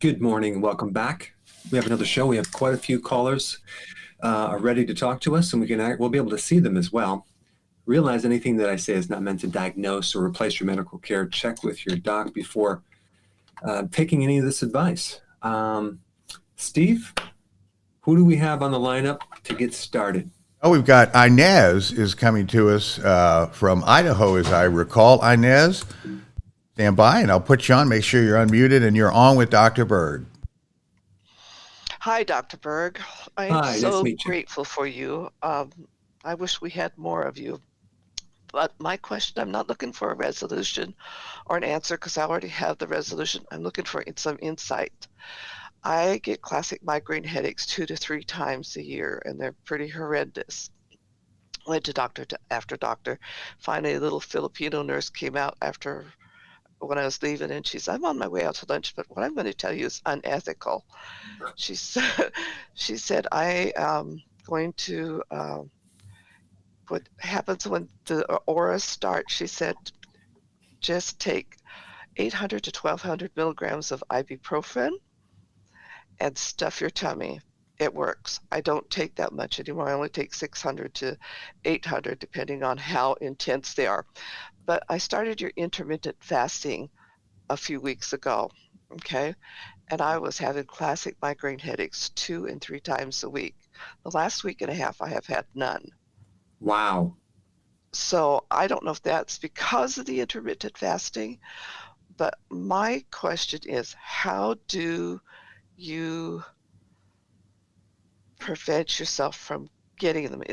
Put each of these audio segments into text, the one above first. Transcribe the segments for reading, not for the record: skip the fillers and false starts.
Good morning. Welcome back. We have another show. We have quite a few callers are ready to talk to us, and we'll be able to see them as well. Realize anything that I say is not meant to diagnose or replace your medical care. Check with your doc before taking any of this advice. Steve, who do we have on the lineup to get started? Oh, we've got Inez is coming to us from Idaho, as I recall. Inez, stand by, and I'll put you on. Make sure you're unmuted and you're on with Dr. Berg. Hi, Dr. Berg. I am Hi, nice to so meet you. grateful for you. I wish we had more of you. But my question, I'm not looking for a resolution or an answer because I already have the resolution. I'm looking for some insight. I get classic migraine headaches 2 to 3 times a year, and they're pretty horrendous. Went to doctor after doctor. Finally, a little Filipino nurse came out after when I was leaving, and she said, "I'm on my way out to lunch, but what I'm going to tell you is unethical." She said, she said, I am going to, what happens when the aura starts, she said, just take 800 to 1200 milligrams of ibuprofen and stuff your tummy. It works. I don't take that much anymore. I only take 600 to 800, depending on how intense they are. But I started your intermittent fasting a few weeks ago, okay? And I was having classic migraine headaches 2 and 3 times a week. The last week and a half, I have had none. Wow. So I don't know if that's because of the intermittent fasting, but my question is, how do you prevent yourself from getting them?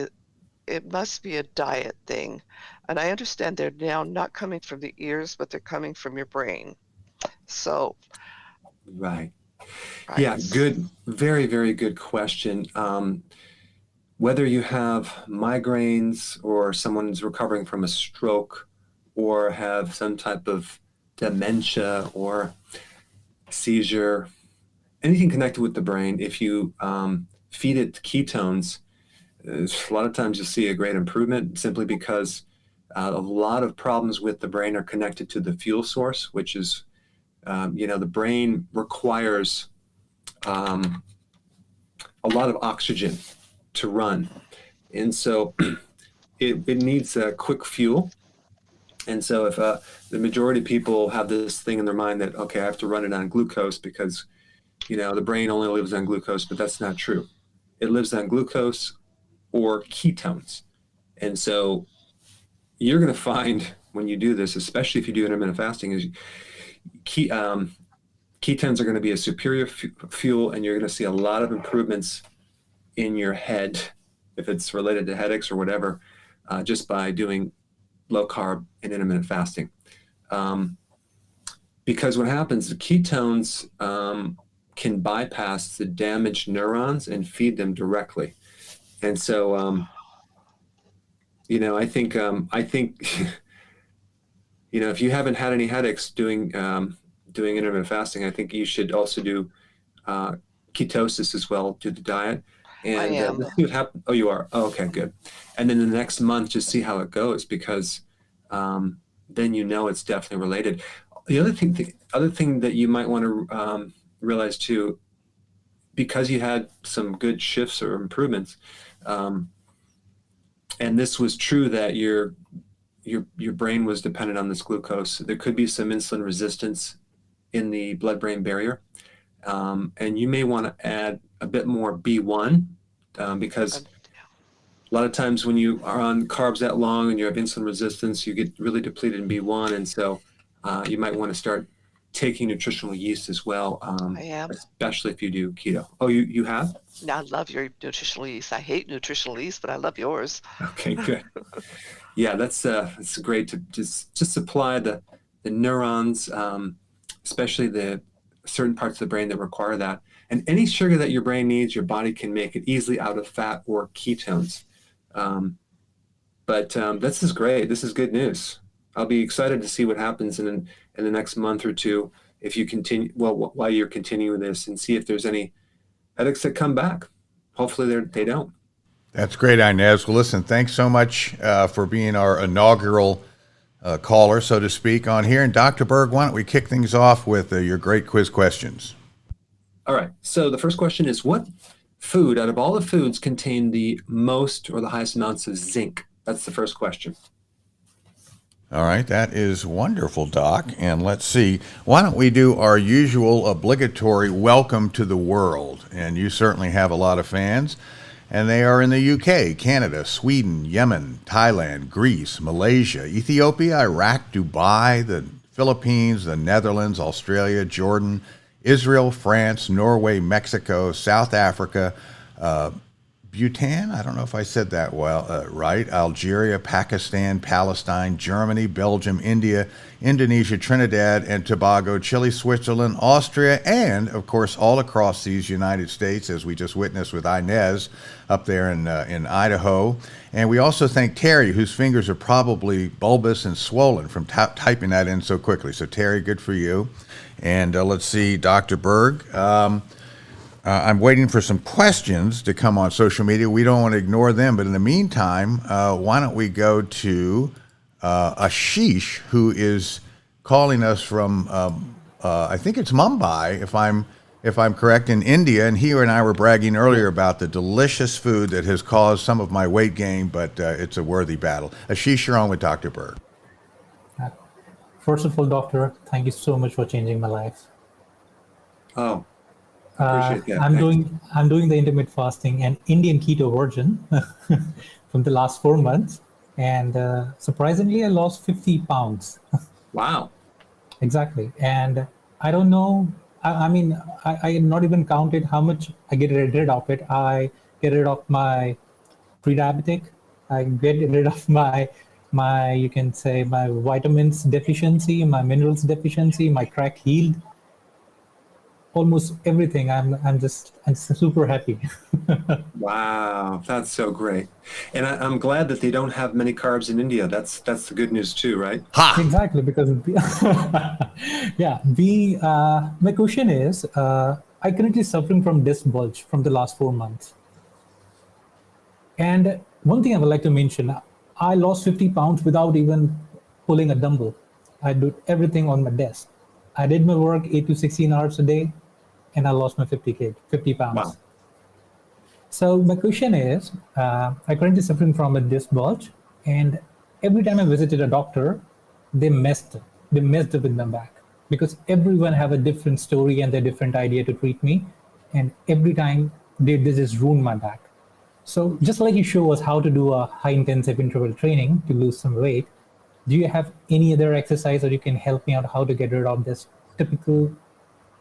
It must be a diet thing. And I understand they're now not coming from the ears, but they're coming from your brain. So, Right. right. Yeah, good. Very, very good question. Whether you have migraines or someone's recovering from a stroke or have some type of dementia or seizure, anything connected with the brain, if you feed it ketones, a lot of times you'll see a great improvement simply because a lot of problems with the brain are connected to the fuel source, which is, the brain requires a lot of oxygen to run. And so it needs a quick fuel. And so if the majority of people have this thing in their mind that, okay, I have to run it on glucose because, the brain only lives on glucose, but that's not true. It lives on glucose or ketones. And so you're going to find when you do this, especially if you do intermittent fasting, is ketones are going to be a superior fuel, and you're going to see a lot of improvements in your head if it's related to headaches or whatever, just by doing low carb and intermittent fasting. Because what happens, the ketones can bypass the damaged neurons and feed them directly. And so, I think, if you haven't had any headaches doing intermittent fasting, I think you should also do ketosis as well to the diet. And I am. let's see what happens. Oh, you are. Oh, okay, good. And then the next month, just see how it goes because then it's definitely related. The other thing that you might want to realize too, because you had some good shifts or improvements, and this was true that your brain was dependent on this glucose. There could be some insulin resistance in the blood-brain barrier, and you may want to add a bit more B1 because a lot of times when you are on carbs that long and you have insulin resistance, you get really depleted in B1, and so you might want to start taking nutritional yeast as well, I am. especially if you do keto. Oh, you have? I love your nutritional yeast. I hate nutritional yeast, but I love yours. Okay, good. Yeah, that's great to just supply the neurons, especially the certain parts of the brain that require that. And any sugar that your brain needs, your body can make it easily out of fat or ketones. But this is great. This is good news. I'll be excited to see what happens in the next month or two if you continue, while you're continuing this, and see if there's any headaches that come back. Hopefully they don't. That's great, Inez. Well, listen, thanks so much for being our inaugural caller, so to speak, on here. And Dr. Berg, why don't we kick things off with your great quiz questions? All right. So the first question is, what food out of all the foods contain the most or the highest amounts of zinc? That's the first question. All right, that is wonderful, Doc. And let's see, why don't we do our usual obligatory welcome to the world? And you certainly have a lot of fans, and they are in the UK, Canada, Sweden, Yemen, Thailand, Greece, Malaysia, Ethiopia, Iraq, Dubai, the Philippines, the Netherlands, Australia, Jordan, Israel, France, Norway, Mexico, South Africa, Bhutan, I don't know if I said that right, Algeria, Pakistan, Palestine, Germany, Belgium, India, Indonesia, Trinidad and Tobago, Chile, Switzerland, Austria, and, of course, all across these United States, as we just witnessed with Inez up there in Idaho. And we also thank Terry, whose fingers are probably bulbous and swollen from typing that in so quickly. So, Terry, good for you. And let's see, Dr. Berg. I'm waiting for some questions to come on social media. We don't want to ignore them, but in the meantime, why don't we go to Ashish, who is calling us from, I think it's Mumbai, if I'm correct, in India. And he and I were bragging earlier about the delicious food that has caused some of my weight gain, but it's a worthy battle. Ashish, you're on with Dr. Berg. First of all, doctor, thank you so much for changing my life. Oh, appreciate that. I'm Thanks. doing the intermittent fasting and Indian keto version from the last 4 months, and surprisingly, I lost 50 pounds. Wow. Exactly, and I don't know. I not even counted how much I get rid of it. I get rid of my pre-diabetic. I get rid of my you can say my vitamins deficiency, my minerals deficiency, my crack healed. Almost everything. I'm just super happy. Wow. That's so great. And I'm glad that they don't have many carbs in India. That's the good news too, right? Ha! Exactly, because yeah, my question is, I currently suffering from disc bulge from the last 4 months. And one thing I would like to mention, I lost 50 pounds without even pulling a dumbbell. I do everything on my desk. I did my work 8 to 16 hours a day, and I lost my 50 pounds. Wow. So my question is, I currently suffering from a disc bulge, and every time I visited a doctor, they messed up with my back, because everyone have a different story and their different idea to treat me, and every time they just ruin my back. So just like you show us how to do a high intensive interval training to lose some weight, do you have any other exercise, or you can help me out how to get rid of this typical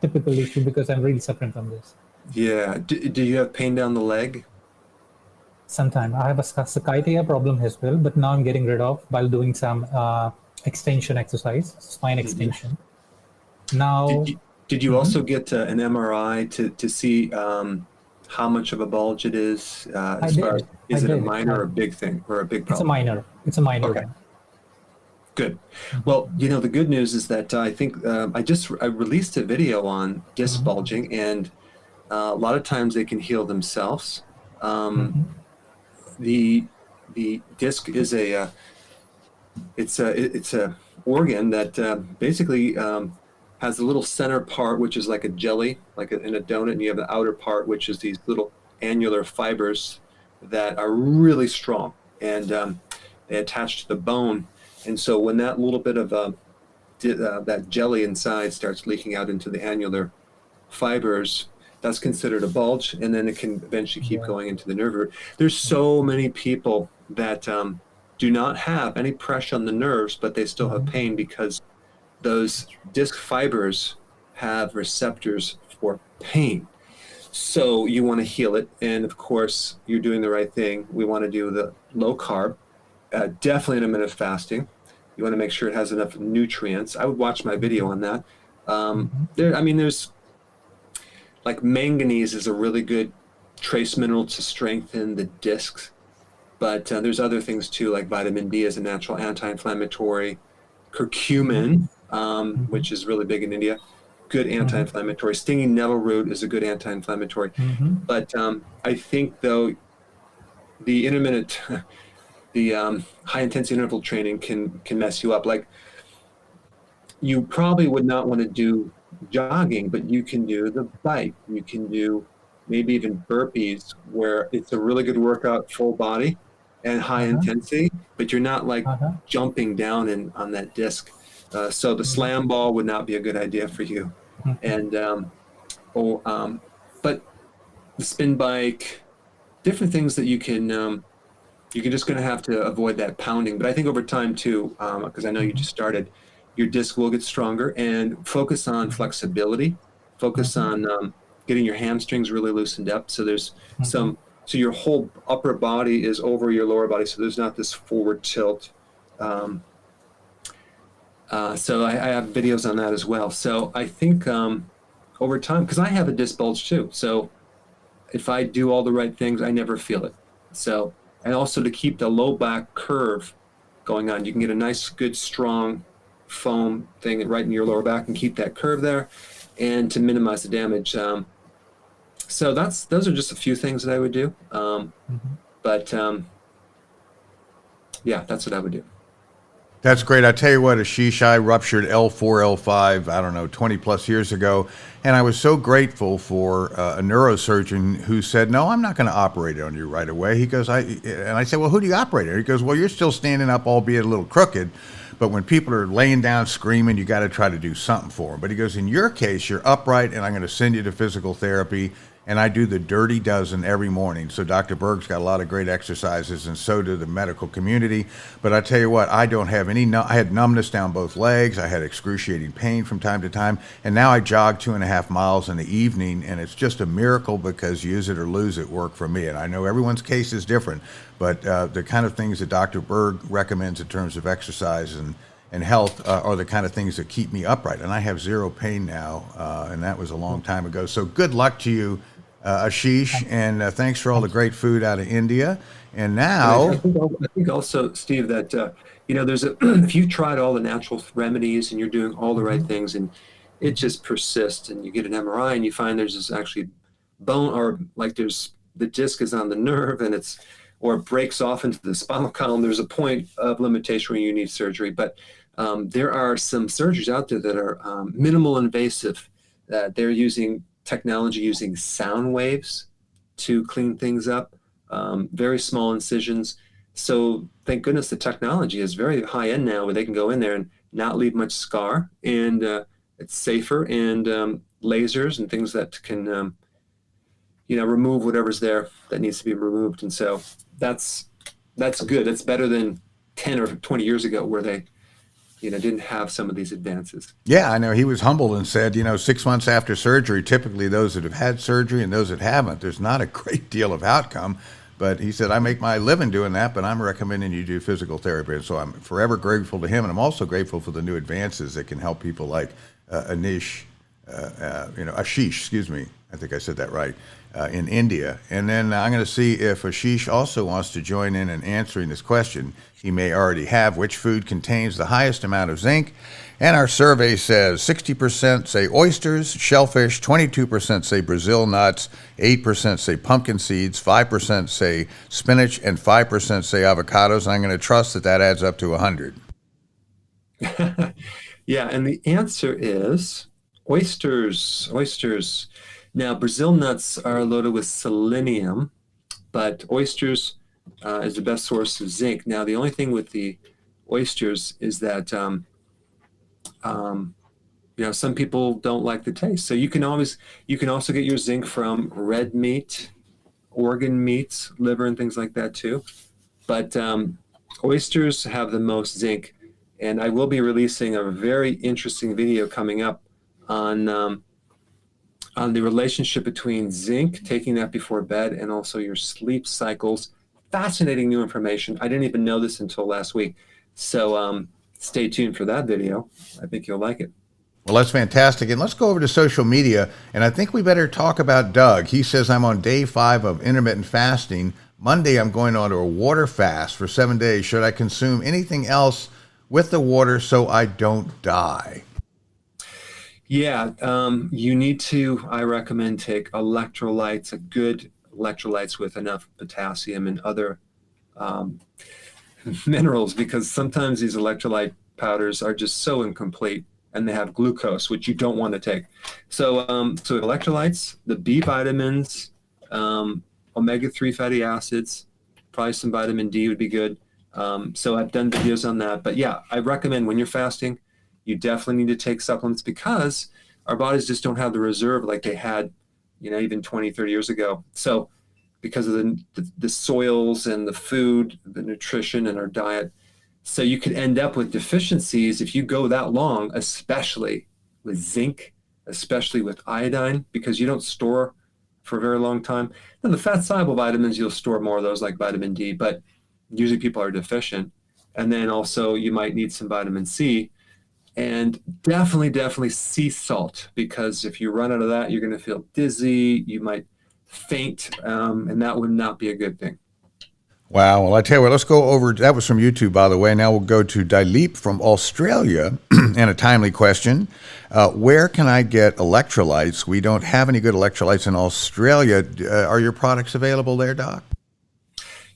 issue, because I'm really suffering from this? Yeah. Do you have pain down the leg? Sometimes I have a sciatica problem as well, but now I'm getting rid of while doing some extension exercise, spine extension. Now, Did you also get an MRI to see how much of a bulge it is? As far as, is it a minor or a big thing or a big problem? It's a minor Okay. one. Good. Well, the good news is that I think I released a video on disc bulging, and a lot of times they can heal themselves. The disc is it's a organ that basically has the little center part, which is like a jelly, like in a donut, and you have the outer part, which is these little annular fibers that are really strong, and they attach to the bone. And so when that little bit of that jelly inside starts leaking out into the annular fibers, that's considered a bulge, and then it can eventually keep going into the nerve root. There's so many people that do not have any pressure on the nerves, but they still have pain because those disc fibers have receptors for pain. So you want to heal it, and of course, you're doing the right thing. We want to do the low carb, definitely intermittent fasting. You want to make sure it has enough nutrients. I would watch my video on that. There's like manganese is a really good trace mineral to strengthen the discs, but there's other things too, like vitamin D is a natural anti-inflammatory, curcumin, which is really big in India, good anti-inflammatory. Stinging nettle root is a good anti-inflammatory. But I think though the intermittent, the high intensity interval training can mess you up. Like, you probably would not want to do jogging, but you can do the bike. You can do maybe even burpees, where it's a really good workout, full body and high Uh-huh. intensity, but you're not like Uh-huh. jumping down on that disc. So the Mhm. slam ball would not be a good idea for you. And oh, but the spin bike, different things that you can you're just going to have to avoid that pounding. But I think over time too, because I know you Mhm. just started, your disc will get stronger, and focus on Mhm. flexibility. Focus Mhm. on getting your hamstrings really loosened up. So there's Mhm. some, so your whole upper body is over your lower body. So there's not this forward tilt. Um, so I have videos on that as well. So I think over time, because I have a disc bulge too. So if I do all the right things, I never feel it. So, and also to keep the low back curve going on, you can get a nice, good, strong foam thing right in your lower back and keep that curve there, and to minimize the damage. So those are just a few things that I would do. Mhm. But yeah, that's what I would do. That's great. I tell you what, Ashish, I ruptured L4, L5, I don't know, 20 plus years ago. And I was so grateful for a neurosurgeon who said, no, I'm not going to operate on you right away. He goes, and I said, well, who do you operate on? He goes, well, you're still standing up, albeit a little crooked. But when people are laying down screaming, you got to try to do something for them. But he goes, in your case, you're upright, and I'm going to send you to physical therapy. And I do the dirty dozen every morning. So Dr. Berg's got a lot of great exercises, and so do the medical community. But I tell you what, I don't have any. I had numbness down both legs. I had excruciating pain from time to time, and now I jog 2.5 miles in the evening, and it's just a miracle because use it or lose it work for me. And I know everyone's case is different, but the kind of things that Dr. Berg recommends in terms of exercise and health are the kind of things that keep me upright. And I have zero pain now, and that was a long time ago. So good luck to you, Ashish, and thanks for all the great food out of India. And And now, I think also, Steve, that there's a if you've tried all the natural remedies and you're doing all the right Mhm. things, and it Mhm. just persists, and you get an MRI and you find there's this actually bone, or like there's the disc is on the nerve, and it's, or it breaks off into the spinal column. There's a point of limitation where you need surgery, but there are some surgeries out there that are minimal invasive. They're using technology, using sound waves to clean things up, very small incisions. So thank goodness the technology is very high end now, where they can go in there and not leave much scar, and it's safer, and lasers and things that can remove whatever's there that needs to be removed. And so that's that's good. It's better than 10 or 20 years ago, where they didn't have some of these advances. yeah, I know he was humble and said, 6 months after surgery, typically those that have had surgery and those that haven't, there's not a great deal of outcome. But he said, I make my living doing that, but I'm recommending you do physical therapy. And so I'm forever grateful to him. And I'm also grateful for the new advances that can help people like Ashish, excuse me. I think I said that right, in India. And then I'm going to see if Ashish also wants to join in answering this question. He may already have. Which food contains the highest amount of zinc? And our survey says 60% say oysters, shellfish, 22% say Brazil nuts, 8% say pumpkin seeds, 5% say spinach, and 5% say avocados. And I'm going to trust that that adds up to 100. Yeah, and the answer is oysters. Oysters. Now, Brazil nuts are loaded with selenium, but oysters is the best source of zinc. Now, the only thing with the oysters is that um, some people don't like the taste. So you can also get your zinc from red meat, organ meats, liver, and things like that too. But oysters have the most zinc, and I will be releasing a very interesting video coming up on on the relationship between zinc, taking that before bed, and also your sleep cycles. Fascinating new information. I didn't even know this until last week. So stay tuned for that video. I think you'll like it. Well, that's fantastic. And let's go over to social media. And I think we better talk about Doug. He says, I'm on day 5 of intermittent fasting. Monday, I'm going on to a water fast for 7 days. Should I consume anything else with the water so I don't die? Yeah, you need to, I recommend, take electrolytes, a good electrolytes with enough potassium and other um, minerals, because sometimes these electrolyte powders are just so incomplete and they have glucose, which you don't want to take. So, so electrolytes, the B vitamins, omega-3 fatty acids, probably some vitamin D would be good. So I've done videos on that. But yeah, I recommend when you're fasting, you definitely need to take supplements because our bodies just don't have the reserve like they had, even 20, 30 years ago. So because of the soils and the food, the nutrition and our diet. So you could end up with deficiencies if you go that long, especially with zinc, especially with iodine, because you don't store for a very long time. Now the fat soluble vitamins, you'll store more of those like vitamin D, but usually people are deficient. And then also you might need some vitamin C, and definitely sea salt, because if you run out of that, you're going to feel dizzy, you might faint, and that would not be a good thing. Wow. Well, I tell you what, let's go over. That was from YouTube, by the way. Now we'll go to Dilip from Australia and a timely question. Where can I get electrolytes? We don't have any good electrolytes in Australia. Are your products available there, Doc?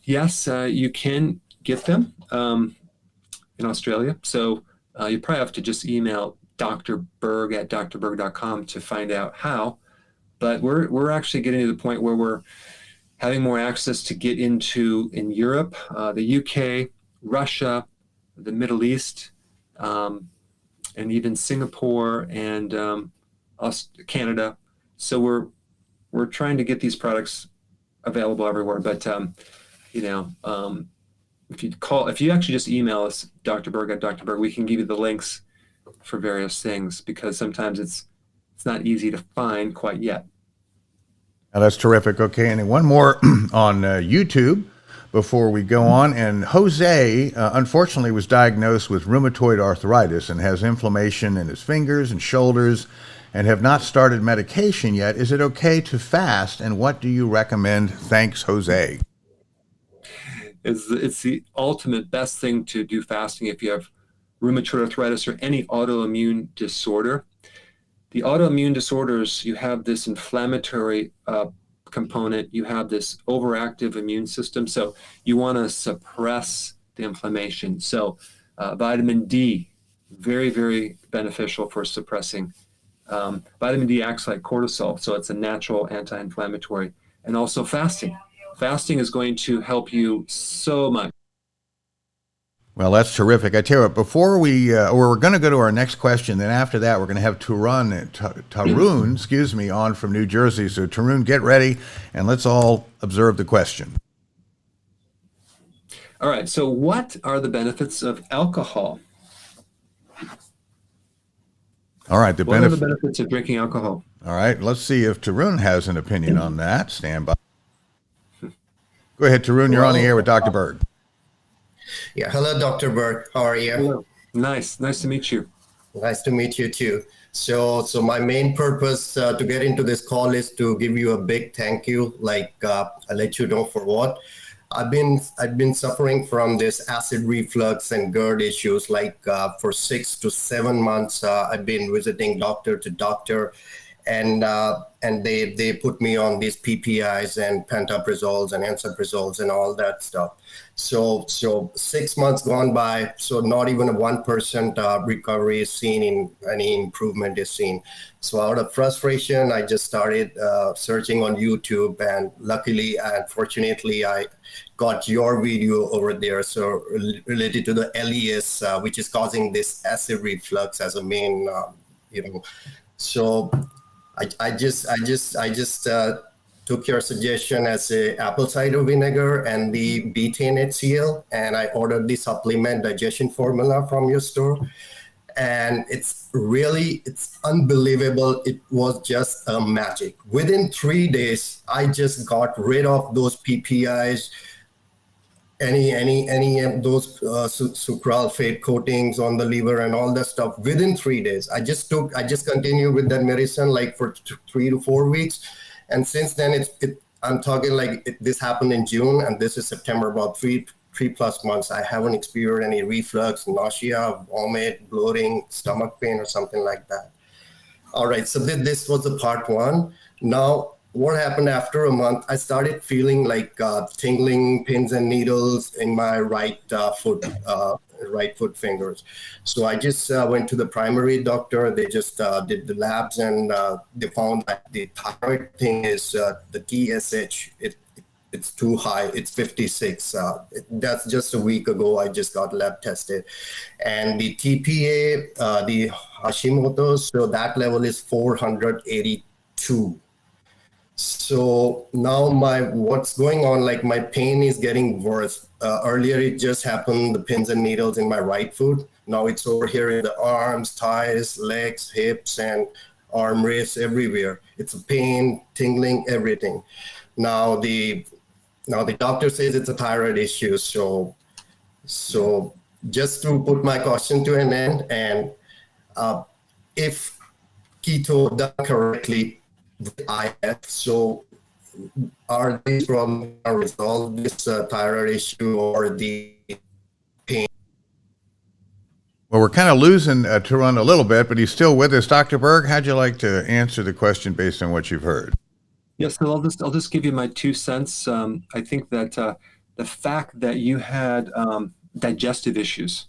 Yes, you can get them in Australia. So you probably have to just email Dr. Berg at drberg.com to find out how. But we're actually getting to the point where we're having more access to get into in Europe, the UK, Russia, the Middle East, and even Singapore and Canada. So we're trying to get these products available everywhere. But if you actually just email us, Dr. Berg at Dr. Berg, we can give you the links for various things, because sometimes it's not easy to find quite yet. Now, that's terrific. Okay, and then one more on YouTube before we go on. And Jose, unfortunately, was diagnosed with rheumatoid arthritis and has inflammation in his fingers and shoulders and have not started medication yet. Is it okay to fast, and what do you recommend? Thanks, Jose. It's the ultimate best thing to do fasting if you have rheumatoid arthritis or any autoimmune disorder. The autoimmune disorders, you have this inflammatory component, you have this overactive immune system, so you want to suppress the inflammation. So vitamin D, very, very beneficial for suppressing. Vitamin D acts like cortisol, so it's a natural anti-inflammatory. And also fasting. Fasting is going to help you so much. Well, that's terrific. I tell you what, before we're going to go to our next question. Then after that, we're going to have Tarun, on from New Jersey. So Tarun, get ready, and let's all observe the question. All right. So what are the benefits of alcohol? All right. What are the benefits of drinking alcohol? All right. Let's see if Tarun has an opinion on that. Stand by. Go ahead, Tarun. You're on the air with Dr. Berg. Yeah. Hello, Dr. Berg. How are you? Hello. Nice to meet you. Nice to meet you too. So my main purpose to get into this call is to give you a big thank you. I'll let you know for what. I've been suffering from this acid reflux and GERD issues. For 6 to 7 months, I've been visiting doctor to doctor, and they put me on these PPIs and pantoprazoles and ensoprazoles and all that stuff. So 6 months gone by, so not even a 1% recovery is seen, in any improvement is seen. So out of frustration, I just started searching on YouTube, and luckily and fortunately, I got your video over there. So related to the LES, which is causing this acid reflux as a main, So I just took your suggestion as a apple cider vinegar and the betaine HCl, and I ordered the supplement digestion formula from your store. And it's unbelievable. It was just a magic. Within 3 days, I just got rid of those PPIs, any of those sucralfate coatings on the liver and all that stuff. Within 3 days, I just continued with that medicine for 3 to 4 weeks. And since then, I'm talking this happened in June, and this is September, about three plus months. I haven't experienced any reflux, nausea, vomit, bloating, stomach pain, or something like that. All right, so this was the part one. Now, what happened after a month, I started feeling tingling pins and needles in my right foot, right foot fingers. So I just went to the primary doctor. They just did the labs, and they found that the thyroid thing is the TSH. It's too high. It's 56. That's just a week ago. I just got lab tested, and the TPA, the Hashimoto's, so that level is 482. So now what's going on, like my pain is getting worse. Earlier it just happened, the pins and needles in my right foot. Now it's over here in the arms, thighs, legs, hips, and arm wrists, everywhere. It's a pain, tingling, everything. Now the doctor says it's a thyroid issue. So just to put my question to an end, and if keto done correctly with IF, so are these problems resolved, this thyroid issue or the pain? Well, we're kind of losing Tarun a little bit, but he's still with us. Dr. Berg, how'd you like to answer the question based on what you've heard? Yes, so I'll just give you my 2 cents. I think that the fact that you had digestive issues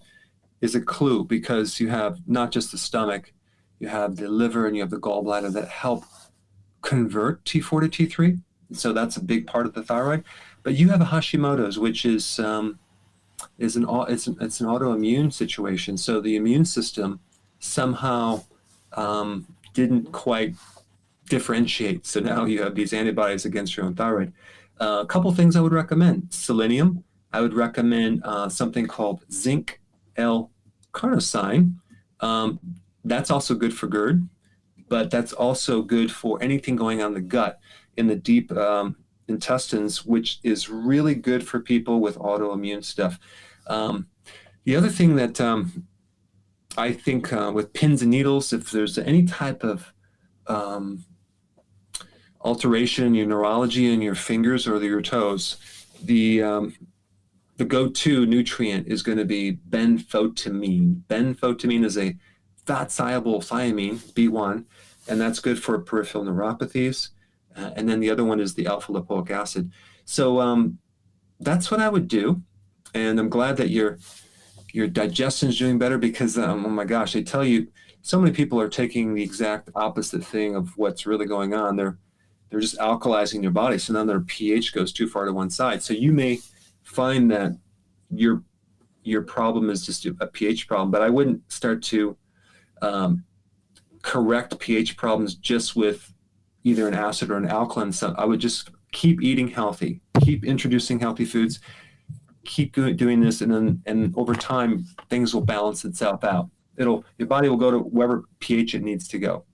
is a clue, because you have not just the stomach, you have the liver and you have the gallbladder that help convert T4 to T3. So that's a big part of the thyroid. But you have a Hashimoto's, which is an autoimmune situation. So the immune system somehow didn't quite differentiate. So now you have these antibodies against your own thyroid. A couple things I would recommend: selenium. I would recommend something called zinc L-carnosine. That's also good for GERD, but that's also good for anything going on in the gut, in the deep intestines, which is really good for people with autoimmune stuff. The other thing that I think with pins and needles, if there's any type of alteration in your neurology in your fingers or your toes, the go-to nutrient is going to be benfotiamine. Benfotiamine is a fat-soluble thiamine, B1, and that's good for peripheral neuropathies. And then the other one is the alpha-lipoic acid. So that's what I would do. And I'm glad that your digestion is doing better, because, oh my gosh, I tell you, so many people are taking the exact opposite thing of what's really going on. They're just alkalizing their body, so then their pH goes too far to one side. So you may find that your problem is just a pH problem, but I wouldn't start to correct pH problems just with either an acid or an alkaline. So I would just keep eating healthy, keep introducing healthy foods, keep doing this, and over time things will balance itself out. Your body will go to wherever pH it needs to go.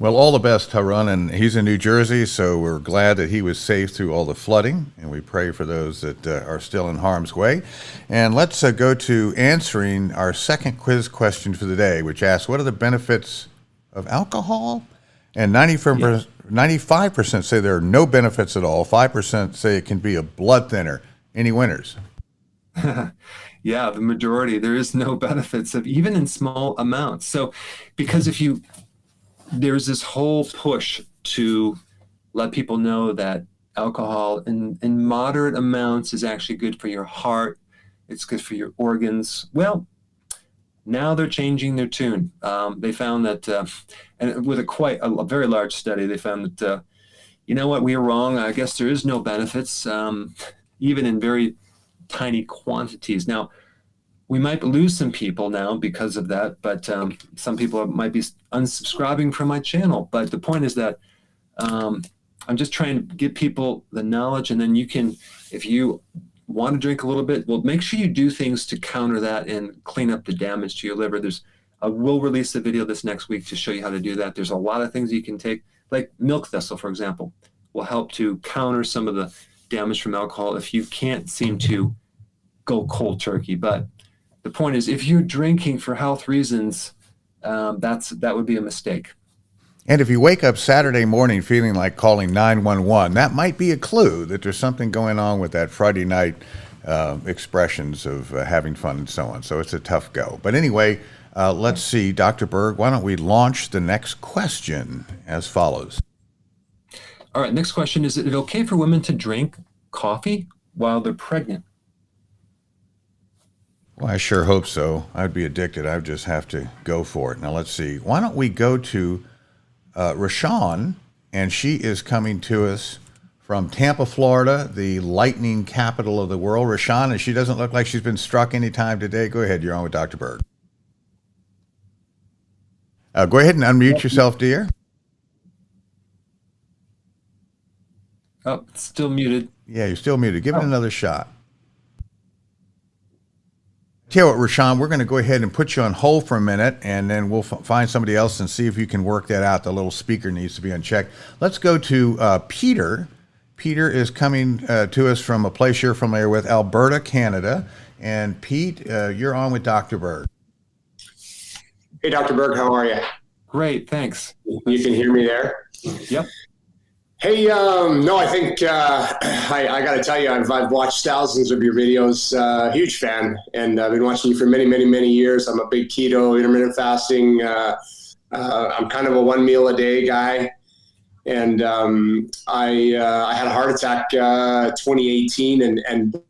Well, all the best, Tarun, and he's in New Jersey, so we're glad that he was safe through all the flooding, and we pray for those that are still in harm's way. And let's go to answering our second quiz question for the day, which asks, what are the benefits of alcohol? And 95% say there are no benefits at all. 5% say it can be a blood thinner. Any winners? Yeah, the majority. There is no benefits of even in small amounts. So, because there's this whole push to let people know that alcohol in moderate amounts is actually good for your heart. It's good for your organs. Well, now they're changing their tune. They found that, and with a very large study, they found that, you know what, we were wrong. I guess there is no benefits, even in very tiny quantities. Now, we might lose some people now because of that, but some people might be unsubscribing from my channel. But the point is that I'm just trying to give people the knowledge, and then you can, if you want to drink a little bit, well, make sure you do things to counter that and clean up the damage to your liver. We'll release a video this next week to show you how to do that. There's a lot of things you can take, like milk thistle, for example, will help to counter some of the damage from alcohol if you can't seem to go cold turkey. But the point is, if you're drinking for health reasons, that would be a mistake. And if you wake up Saturday morning feeling like calling 911, that might be a clue that there's something going on with that Friday night expressions of having fun and so on. So it's a tough go. But anyway, let's see, Dr. Berg, why don't we launch the next question as follows? All right, next question. Is it okay for women to drink coffee while they're pregnant? Well, I sure hope so. I'd be addicted. I would just have to go for it. Now, let's see. Why don't we go to Rashawn, and she is coming to us from Tampa, Florida, the lightning capital of the world. Rashawn, and she doesn't look like she's been struck any time today. Go ahead. You're on with Dr. Berg. Go ahead and unmute yourself, dear. Oh, it's still muted. Yeah, you're still muted. Give it another shot. Tell you what, Rashawn, we're going to go ahead and put you on hold for a minute, and then we'll find somebody else and see if you can work that out. The little speaker needs to be unchecked. Let's go to Peter. Peter is coming to us from a place you're familiar with, Alberta, Canada. And Pete, you're on with Dr. Berg. Hey, Dr. Berg, how are you? Great, thanks. You can hear me there? Yep. Hey, no, I think I got to tell you, I've watched thousands of your videos. Huge fan, and I've been watching you for many, many, many years. I'm a big keto, intermittent fasting. I'm kind of a 1 meal a day guy, and I had a heart attack 2018, and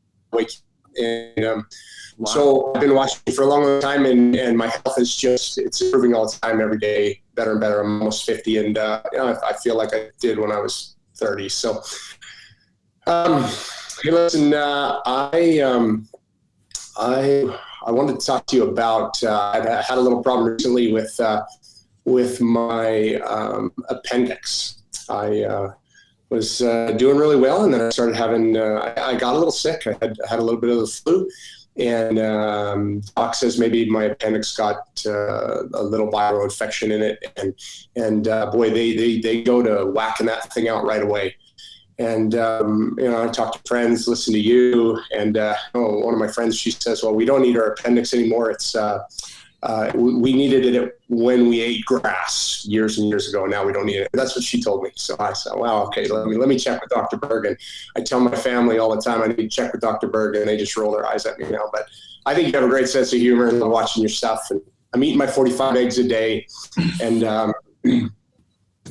Wow. so I've been watching for a long time, and my health is it's improving all the time, every day, better and better. I'm almost 50, and I feel like I did when I was 30. So, hey, listen, I wanted to talk to you about. I had a little problem recently with my appendix. I was doing really well, and then I started having. I got a little sick. I had a little bit of the flu. And doc says maybe my appendix got a little viral infection in it, and boy, they go to whacking that thing out right away. And I talk to friends, listen to you, and one of my friends, she says, "Well, we don't need our appendix anymore. It's we needed it when we ate grass years and years ago. Now we don't need it." That's what she told me. So I said, "Wow, okay, let me check with Dr. Berg." And I tell my family all the time I need to check with Dr. Berg, and they just roll their eyes at me now. But I think you have a great sense of humor, and I'm watching your stuff. And I'm eating my 45 eggs a day. And so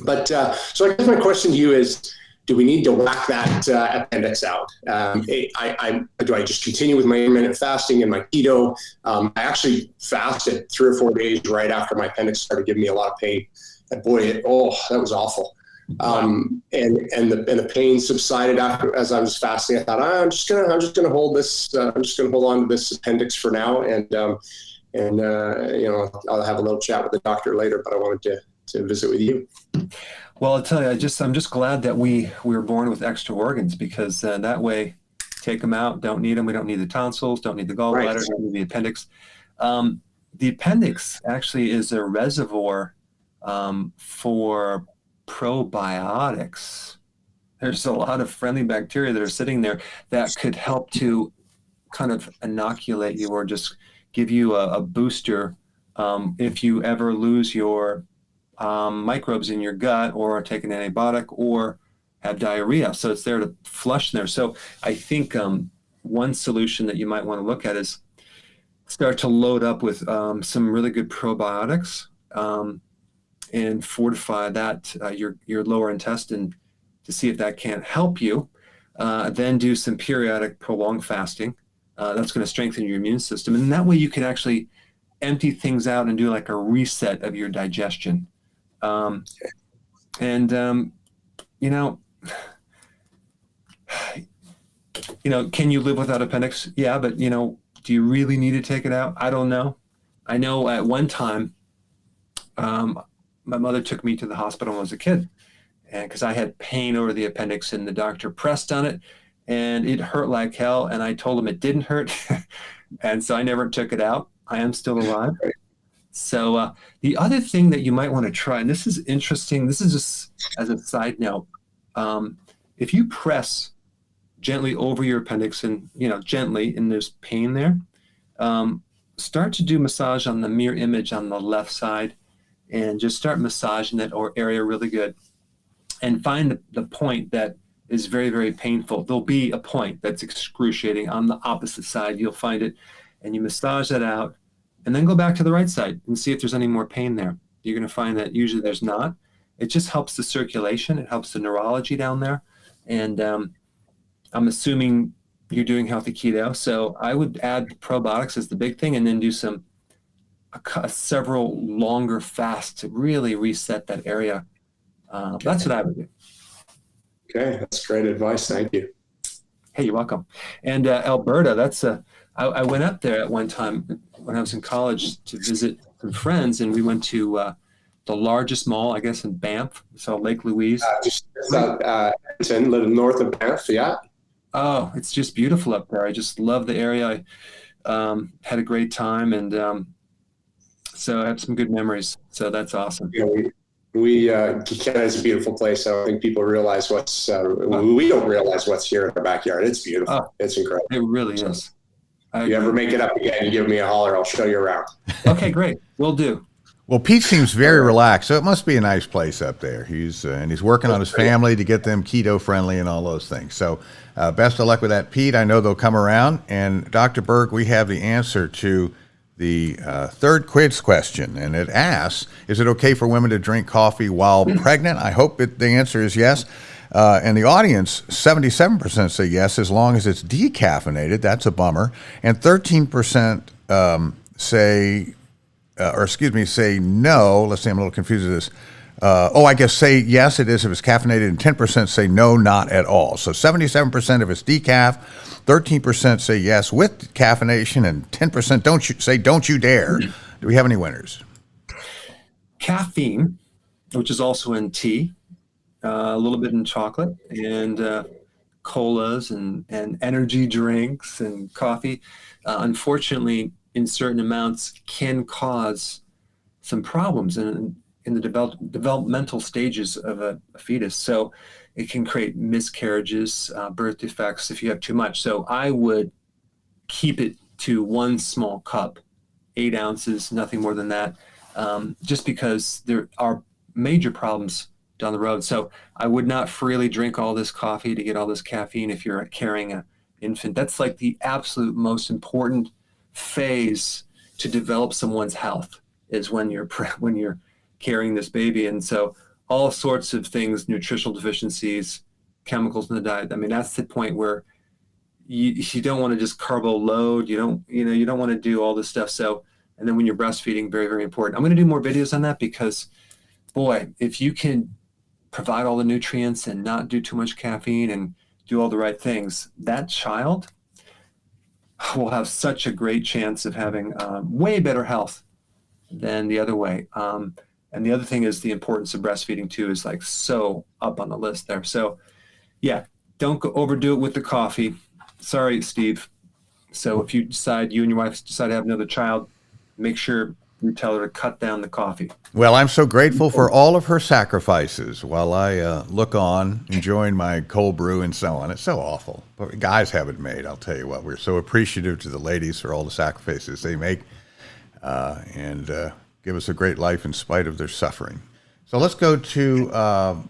I guess my question to you is, do we need to whack that appendix out? Do I just continue with my intermittent fasting and my keto? I actually fasted 3 or 4 days right after my appendix started giving me a lot of pain. And boy, that was awful. And the pain subsided as I was fasting. I thought, I'm just gonna hold this. I'm just gonna hold on to this appendix for now, and I'll have a little chat with the doctor later. But I wanted to visit with you. Well, I'll tell you, I'm just glad that we were born with extra organs, because that way, take them out, don't need them. We don't need the tonsils, don't need the gallbladder, Right. don't need the appendix. The appendix actually is a reservoir for probiotics. There's a lot of friendly bacteria that are sitting there that could help to kind of inoculate you or just give you a booster if you ever lose your microbes in your gut, or take an antibiotic, or have diarrhea. So it's there to flush in there. So I think one solution that you might want to look at is start to load up with some really good probiotics and fortify that your lower intestine to see if that can't help you. Then do some periodic prolonged fasting. That's going to strengthen your immune system, and that way you can actually empty things out and do like a reset of your digestion. Can you live without appendix? Yeah, but do you really need to take it out? I don't know. I know at one time, my mother took me to the hospital when I was a kid, and because I had pain over the appendix, and the doctor pressed on it, and it hurt like hell. And I told him it didn't hurt, and so I never took it out. I am still alive. So the other thing that you might want to try, and this is interesting, this is just as a side note, if you press gently over your appendix and, gently, and there's pain there, start to do massage on the mirror image on the left side, and just start massaging that area really good, and find the point that is very, very painful. There'll be a point that's excruciating on the opposite side. You'll find it, and you massage that out. And then go back to the right side and see if there's any more pain there. You're going to find that usually there's not. It just helps the circulation. It helps the neurology down there. And I'm assuming you're doing healthy keto. So I would add probiotics as the big thing, and then do several longer fasts to really reset that area. That's what I would do. Okay, that's great advice. Thank you. Hey, you're welcome. And Alberta, I went up there at one time when I was in college to visit some friends, and we went to the largest mall, I guess, in Banff. We saw Lake Louise. Just Edmonton, live north of Banff. Yeah. Oh, it's just beautiful up there. I just love the area. I had a great time, and so I have some good memories. So that's awesome. Yeah, Canada is a beautiful place. I don't think people realize we don't realize what's here in our backyard. It's beautiful. Oh, it's incredible. it really is. If you ever make it up again, you give me a holler. I'll show you around. Okay, great. Will do. Well, Pete seems very relaxed, so it must be a nice place up there. He's working on his family to get them keto friendly and all those things. So best of luck with that, Pete. I know they'll come around. And Dr. Berg, we have the answer to the third quiz question, and it asks, is it okay for women to drink coffee while pregnant? I hope the answer is yes. And the audience, 77% say yes, as long as it's decaffeinated. That's a bummer. And 13% say no. Let's see, I'm a little confused with this. I guess say yes, it is if it's caffeinated, and 10% say no, not at all. So 77% if it's decaf, 13% say yes with caffeination, and 10% don't you dare. Do we have any winners? Caffeine, which is also in tea, a little bit in chocolate, and colas and energy drinks and coffee, unfortunately, in certain amounts can cause some problems in the developmental stages of a fetus. So it can create miscarriages, birth defects if you have too much. So I would keep it to one small cup, 8 ounces, nothing more than that, just because there are major problems down the road. So I would not freely drink all this coffee to get all this caffeine if you're carrying an infant. That's like the absolute most important phase to develop someone's health, is when you're carrying this baby. And so all sorts of things, nutritional deficiencies, chemicals in the diet. I mean, that's the point where you don't want to just carbo load. You don't want to do all this stuff. So, and then when you're breastfeeding, very, very important. I'm going to do more videos on that, because boy, if you can provide all the nutrients and not do too much caffeine and do all the right things, that child will have such a great chance of having way better health than the other way. And the other thing is the importance of breastfeeding too is like so up on the list there. So yeah, don't overdo it with the coffee. Sorry, Steve. So if you and your wife decide to have another child, make sure you tell her to cut down the coffee. Well, I'm so grateful for all of her sacrifices while I look on, enjoying my cold brew and so on. It's so awful. But guys have it made, I'll tell you what. We're so appreciative to the ladies for all the sacrifices they make and give us a great life in spite of their suffering. So let's go to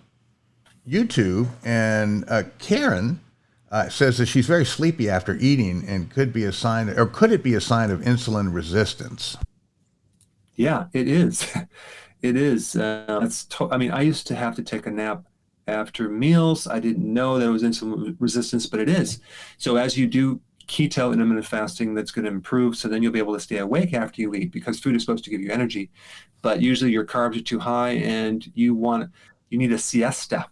YouTube. And Karen says that she's very sleepy after eating, and could it be a sign of insulin resistance? Yeah, it is. It is. I used to have to take a nap after meals. I didn't know that it was insulin resistance, but it is. So as you do keto intermittent fasting, that's going to improve. So then you'll be able to stay awake after you eat, because food is supposed to give you energy. But usually your carbs are too high, and you need a siesta.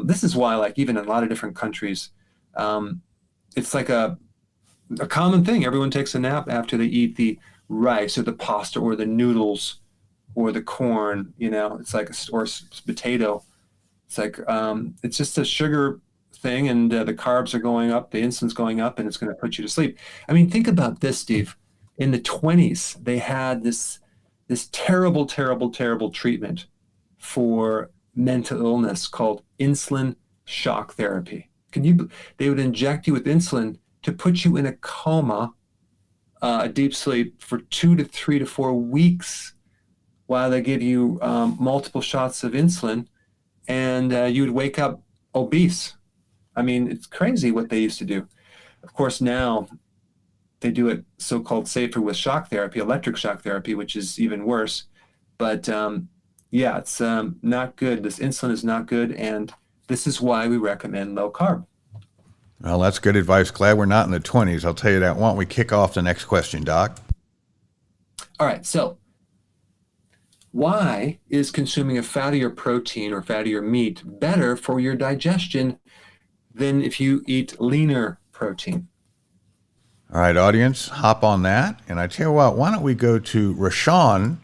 This is why, like, even in a lot of different countries, it's like a common thing. Everyone takes a nap after they eat the rice or the pasta or the noodles or the corn. It's like or potato. It's like it's just a sugar thing, and the carbs are going up, the insulin's going up, and it's going to put you to sleep. I mean, think about this, Steve. In the 1920s, they had this terrible, terrible, terrible treatment for mental illness called insulin shock therapy. They would inject you with insulin to put you in a coma, a deep sleep, for 2 to 3 to 4 weeks, while they give you multiple shots of insulin, and you would wake up obese. I mean, it's crazy what they used to do. Of course, now they do it so-called safer with shock therapy, electric shock therapy, which is even worse. But yeah, it's not good. This insulin is not good, and this is why we recommend low carb. Well, that's good advice. Glad we're not in the 20s. I'll tell you that. Why don't we kick off the next question, Doc? All right. So, why is consuming a fattier protein or fattier meat better for your digestion than if you eat leaner protein? All right, audience, hop on that. And I tell you what, why don't we go to Rashawn?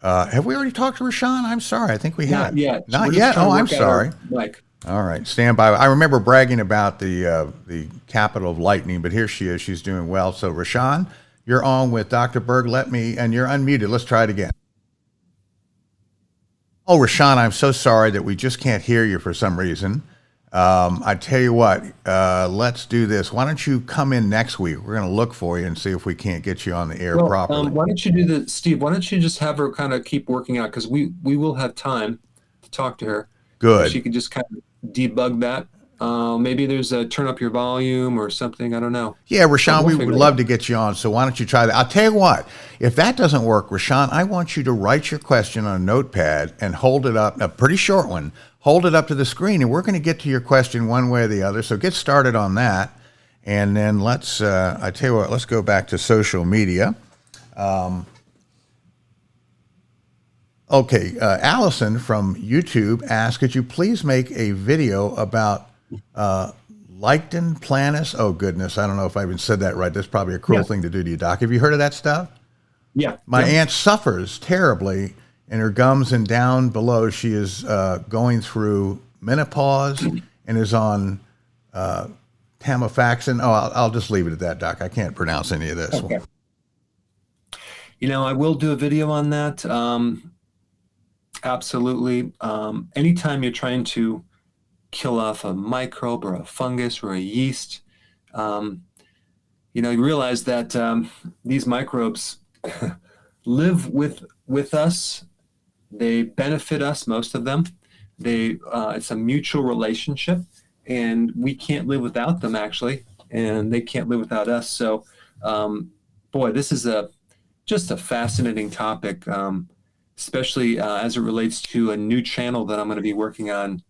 Have we already talked to Rashawn? I'm sorry. I think we have. Not yet. Not We're just yet? trying to Oh, I'm work out sorry. Like, All right, stand by. I remember bragging about the capital of lightning, but here she is. She's doing well. So, Rashawn, you're on with Dr. Berg. And you're unmuted. Let's try it again. Oh, Rashawn, I'm so sorry that we just can't hear you for some reason. I tell you what, let's do this. Why don't you come in next week? We're going to look for you and see if we can't get you on the air properly. why don't you do Steve? Why don't you just have her kind of keep working out, because we will have time to talk to her. Good. She could just kind of debug that. Maybe there's a turn up your volume or something. I don't know. Yeah, Rashawn, We'll we figure would it love out. to get you on. So why don't you try that? I'll tell you what, if that doesn't work, Rashawn, I want you to write your question on a notepad and hold it up, a pretty short one, hold it up to the screen, and we're going to get to your question one way or the other. So get started on that. And then let's, I tell you what, let's go back to social media. Okay, Allison from YouTube asked, could you please make a video about lichen planus? Oh, goodness, I don't know if I even said that right. That's probably a cruel thing to do to you, Doc. Have you heard of that stuff? Yeah. My yeah. aunt suffers terribly in her gums, and down below she is going through menopause and is on Tamifaxin. Oh, I'll just leave it at that, Doc. I can't pronounce any of this. Okay. I will do a video on that. Absolutely. Anytime you're trying to kill off a microbe or a fungus or a yeast, you realize that these microbes live with us. They benefit us, most of them. It's a mutual relationship, and we can't live without them, actually, and they can't live without us. So, boy, this is just a fascinating topic, especially as it relates to a new channel that I'm going to be working on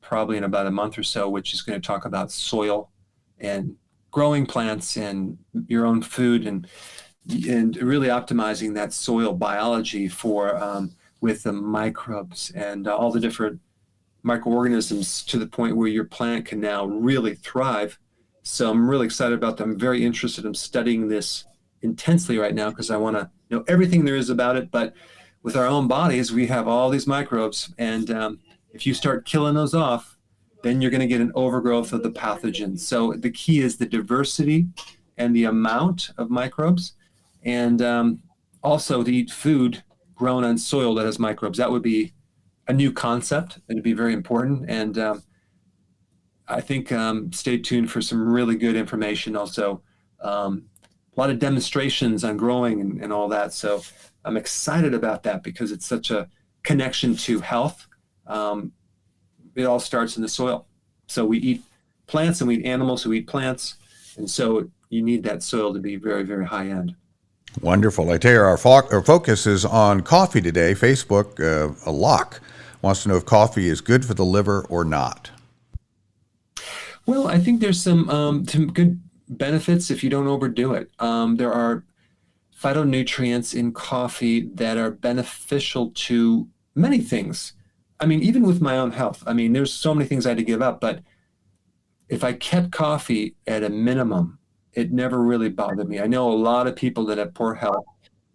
probably in about a month or so, which is going to talk about soil and growing plants and your own food, and really optimizing that soil biology for with the microbes and all the different microorganisms to the point where your plant can now really thrive. So I'm really excited about that. I'm very interested in studying this intensely right now because I want to know everything there is about it. But with our own bodies, we have all these microbes, and if you start killing those off, then you're going to get an overgrowth of the pathogens. So the key is the diversity and the amount of microbes, and also to eat food grown on soil that has microbes. That would be a new concept. It'd be very important. And I think stay tuned for some really good information. Also, a lot of demonstrations on growing and all that. So I'm excited about that because it's such a connection to health. It all starts in the soil. So we eat plants and we eat animals who eat plants. And so you need that soil to be very, very high end. Wonderful. I tell you, our focus is on coffee today. Facebook, a lock, wants to know if coffee is good for the liver or not. Well, I think there's some good benefits if you don't overdo it. There are phytonutrients in coffee that are beneficial to many things. I mean, even with my own health, there's so many things I had to give up, but if I kept coffee at a minimum, it never really bothered me. I know a lot of people that have poor health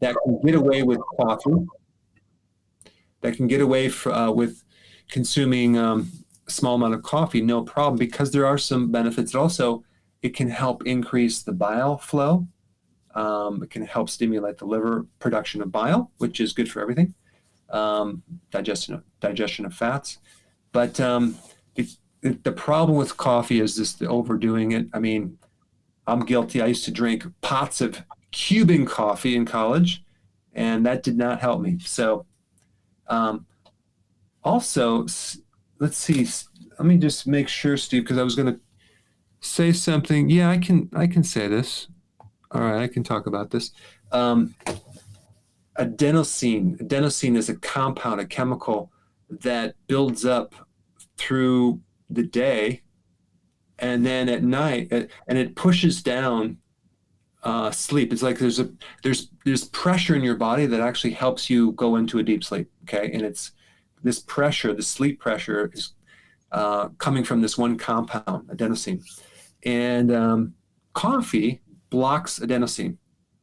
that can get away with coffee, that can get away with consuming a small amount of coffee, no problem, because there are some benefits. Also, it can help increase the bile flow. It can help stimulate the liver production of bile, which is good for everything. Digestion of fats. But the problem with coffee is just the overdoing it. I'm guilty. I used to drink pots of Cuban coffee in college, and that did not help me. So also, let's see. Let me just make sure, Steve, because I was going to say something. Yeah, I can say this. All right, I can talk about this. Adenosine. Adenosine is a compound, a chemical that builds up through the day and then at night, and it pushes down sleep. It's like there's pressure in your body that actually helps you go into a deep sleep. Okay, and it's this pressure, the sleep pressure, is coming from this one compound, adenosine, and coffee blocks adenosine.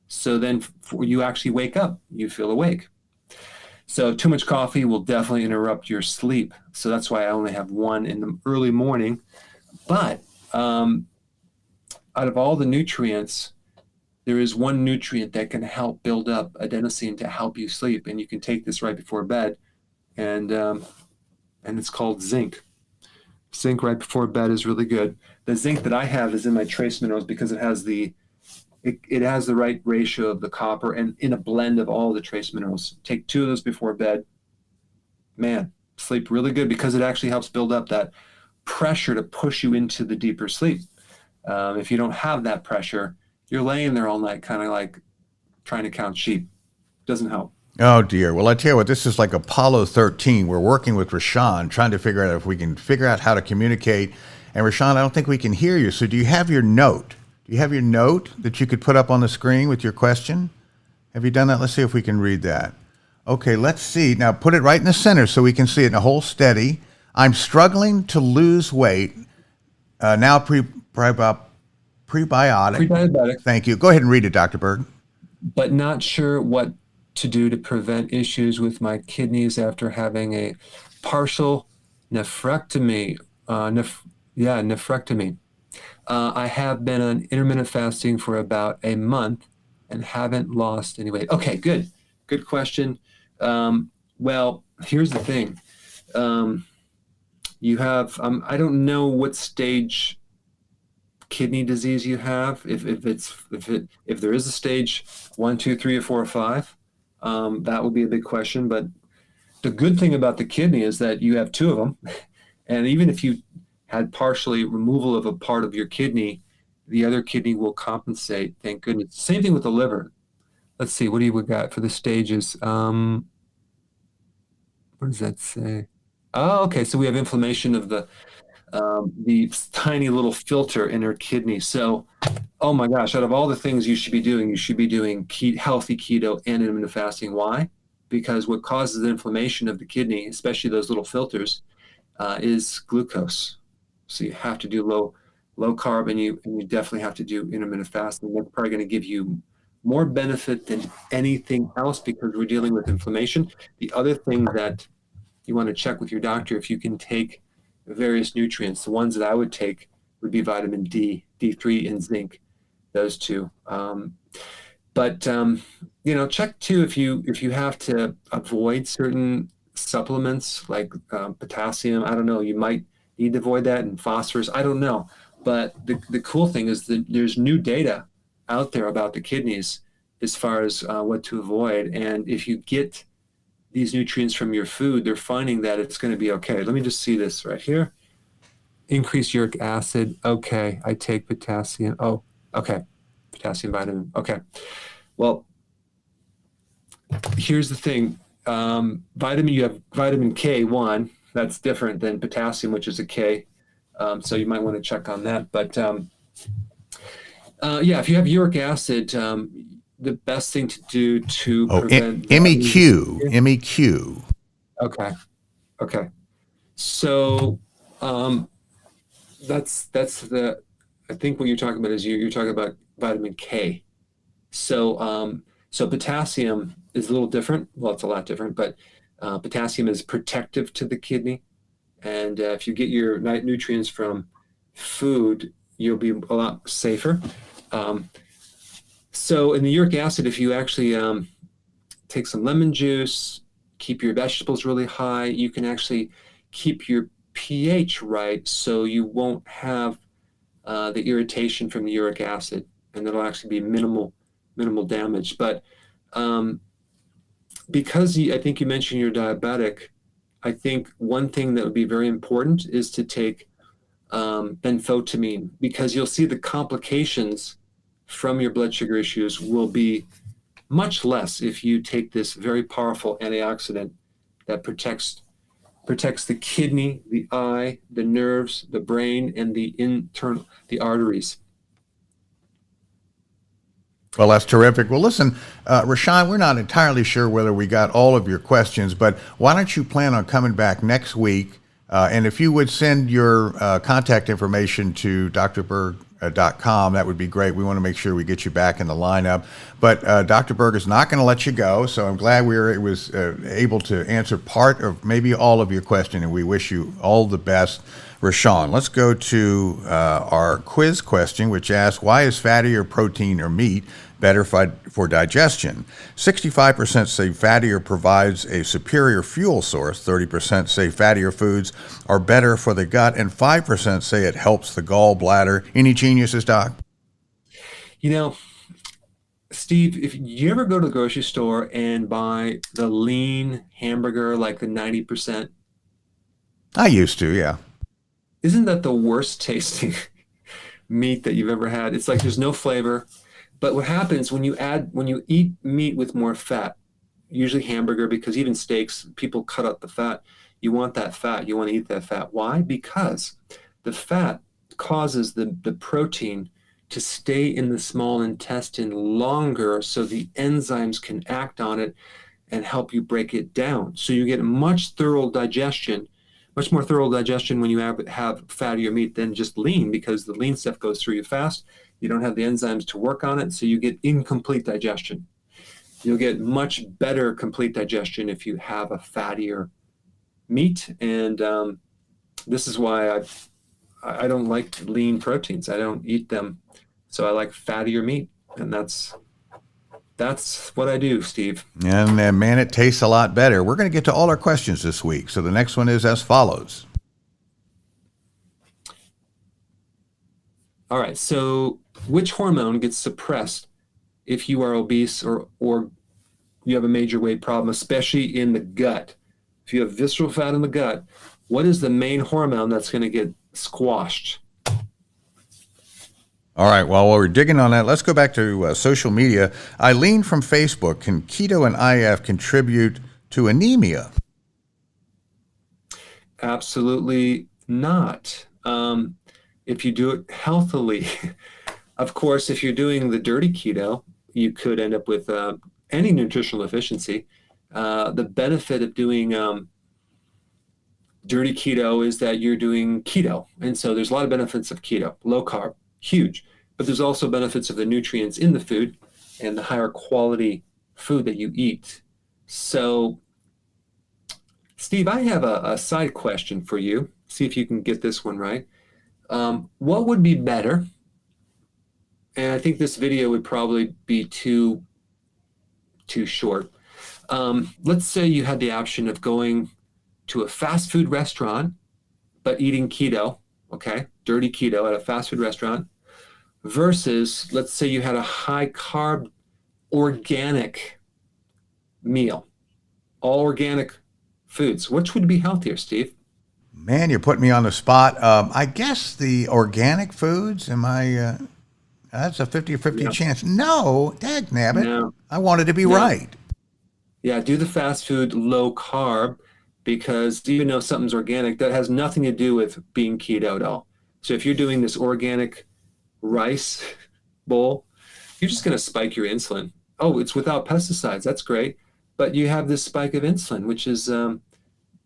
So then you actually wake up, you feel awake. So too much coffee will definitely interrupt your sleep. So that's why I only have one in the early morning. But out of all the nutrients, there is one nutrient that can help build up adenosine to help you sleep. And you can take this right before bed. And it's called zinc. Zinc right before bed is really good. The zinc that I have is in my trace minerals because it has the right ratio of the copper and in a blend of all the trace minerals. Take 2 of those before bed. Man, sleep really good because it actually helps build up that pressure to push you into the deeper sleep. If you don't have that pressure, you're laying there all night kind of like trying to count sheep. Doesn't help. Oh dear. Well, I tell you what, this is like Apollo 13. We're working with Rashawn, trying to figure out if we can figure out how to communicate. And Rashawn, I don't think we can hear you. So do you have your note? Do you have your note that you could put up on the screen with your question? Have you done that? Let's see if we can read that. Okay, let's see. Now put it right in the center so we can see it in a hold steady. I'm struggling to lose weight. Now prebiotic. Pre-diabetic, Thank you. Go ahead and read it, Dr. Berg. but not sure what to do to prevent issues with my kidneys after having a partial nephrectomy. Nephrectomy. I have been on intermittent fasting for about a month and haven't lost any weight. Okay, good. Good question. Well, here's the thing. You have, I don't know what stage kidney disease you have. If there is a stage 1, 2, 3, or 4, or 5, that would be a big question. But the good thing about the kidney is that you have 2 of them. And even if you had partially removal of a part of your kidney, the other kidney will compensate. Thank goodness. Same thing with the liver. Let's see. What do we got for the stages? What does that say? Oh, okay. So we have inflammation of the tiny little filter in her kidney. So, oh my gosh, out of all the things you should be doing healthy keto and intermittent fasting. Why? Because what causes the inflammation of the kidney, especially those little filters, is glucose. So you have to do low carb, and you definitely have to do intermittent fasting. That's probably going to give you more benefit than anything else because we're dealing with inflammation. The other thing that you want to check with your doctor if you can take various nutrients. The ones that I would take would be vitamin D, D3, and zinc. Those 2. But check too if you have to avoid certain supplements like potassium. I don't know. You might need to avoid that, and phosphorus. I don't know. But the cool thing is that there's new data out there about the kidneys as far as what to avoid. And if you get these nutrients from your food, they're finding that it's going to be okay. Let me just see this right here. Increase uric acid. Okay. I take potassium. Oh, okay. Potassium vitamin. Okay. Well, here's the thing. You have vitamin K1. That's different than potassium, which is a K. So you might want to check on that. But if you have uric acid, the best thing to do to prevent MEQ. Okay. So that's the. I think what you're talking about is you're talking about vitamin K. So potassium is a little different. Well, it's a lot different, but potassium is protective to the kidney, and if you get your nutrients from food, you'll be a lot safer. So in the uric acid, if you actually take some lemon juice, keep your vegetables really high, you can actually keep your pH right so you won't have the irritation from the uric acid, and it'll actually be minimal damage. But because I think you mentioned you're diabetic, I think one thing that would be very important is to take benfotiamine, because you'll see the complications from your blood sugar issues will be much less if you take this very powerful antioxidant that protects protects the kidney, the eye, the nerves, the brain, and the arteries. Well, that's terrific. Well, listen, Rashawn, we're not entirely sure whether we got all of your questions, but why don't you plan on coming back next week? And if you would send your contact information to drberg.com, that would be great. We want to make sure we get you back in the lineup. But Dr. Berg is not going to let you go, so I'm glad we were able to answer part of maybe all of your question, and we wish you all the best. Rashawn, let's go to our quiz question, which asks, why is fatty or protein or meat better for digestion? 65% say fattier provides a superior fuel source, 30% say fattier foods are better for the gut, and 5% say it helps the gallbladder. Any geniuses, Doc? You know, Steve, if you ever go to the grocery store and buy the lean hamburger, like the 90%, I used to, yeah. isn't that the worst tasting meat that you've ever had? It's like there's no flavor. But what happens when you eat meat with more fat, usually hamburger, because even steaks, people cut out the fat. You want that fat. You want to eat that fat. Why? Because the fat causes the protein to stay in the small intestine longer so the enzymes can act on it and help you break it down. So you get much more thorough digestion when you have fattier meat than just lean, because the lean stuff goes through you fast. You don't have the enzymes to work on it, so you get incomplete digestion. You'll get much better complete digestion if you have a fattier meat, and this is why I don't like lean proteins. I don't eat them, so I like fattier meat, and that's what I do, Steve. And man, it tastes a lot better. We're going to get to all our questions this week. So the next one is as follows. All right. So which hormone gets suppressed if you are obese or you have a major weight problem, especially in the gut? If you have visceral fat in the gut, what is the main hormone that's going to get squashed? All right, well, while we're digging on that, let's go back to social media. Eileen from Facebook, can keto and IF contribute to anemia? Absolutely not. If you do it healthily. Of course, if you're doing the dirty keto, you could end up with any nutritional deficiency. The benefit of doing dirty keto is that you're doing keto. And so there's a lot of benefits of keto. Low carb, huge. But there's also benefits of the nutrients in the food and the higher quality food that you eat. So, Steve, I have a side question for you. See if you can get this one right. What would be better? And I think this video would probably be too short. Let's say you had the option of going to a fast food restaurant, but eating keto, okay, dirty keto at a fast food restaurant, versus let's say you had a high carb organic meal, all organic foods. Which would be healthier, Steve? Man, you're putting me on the spot. I guess the organic foods, that's a 50-50 chance. No, dagnabbit. No. I wanted to be right. Yeah, do the fast food low carb, because even though something's organic, that has nothing to do with being keto at all. So if you're doing this organic rice bowl, you're just going to spike your insulin. Oh, it's without pesticides. That's great. But you have this spike of insulin, which is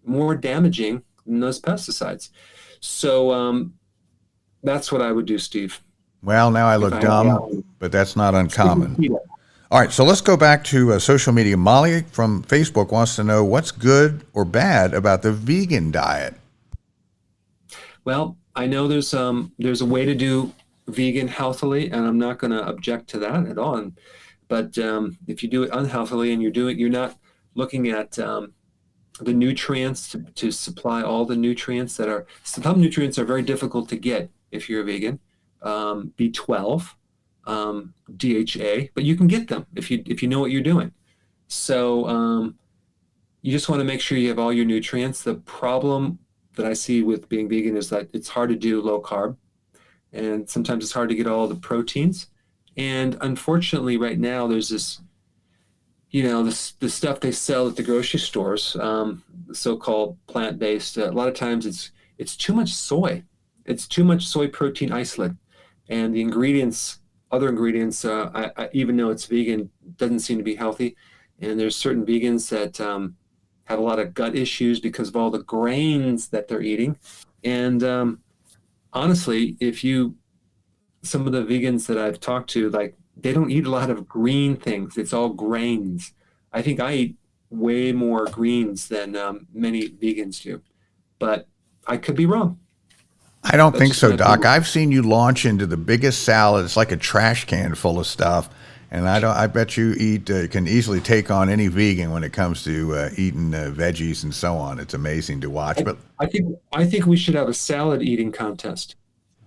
more damaging than those pesticides. So that's what I would do, Steve. Well, now I look dumb, but that's not uncommon. All right, so let's go back to social media. Molly from Facebook wants to know what's good or bad about the vegan diet. Well, I know there's a way to do vegan healthily, and I'm not going to object to that at all. But if you do it unhealthily and you're not looking at the nutrients to supply all the nutrients some nutrients are very difficult to get if you're a vegan. B12, DHA, but you can get them if you know what you're doing. So you just want to make sure you have all your nutrients. The problem that I see with being vegan is that it's hard to do low carb, and sometimes it's hard to get all the proteins. And unfortunately, right now there's this, the stuff they sell at the grocery stores, the so-called plant-based, a lot of times it's too much soy. It's too much soy protein isolate. And the ingredients, other ingredients, I, even though it's vegan, doesn't seem to be healthy. And there's certain vegans that have a lot of gut issues because of all the grains that they're eating. And honestly, some of the vegans that I've talked to, like, they don't eat a lot of green things. It's all grains. I think I eat way more greens than many vegans do, but I could be wrong. I don't That's think just so, my Doc. opinion. I've seen you launch into the biggest salad. It's like a trash can full of stuff. And I bet you can easily take on any vegan when it comes to eating veggies and so on. It's amazing to watch. But I think we should have a salad eating contest,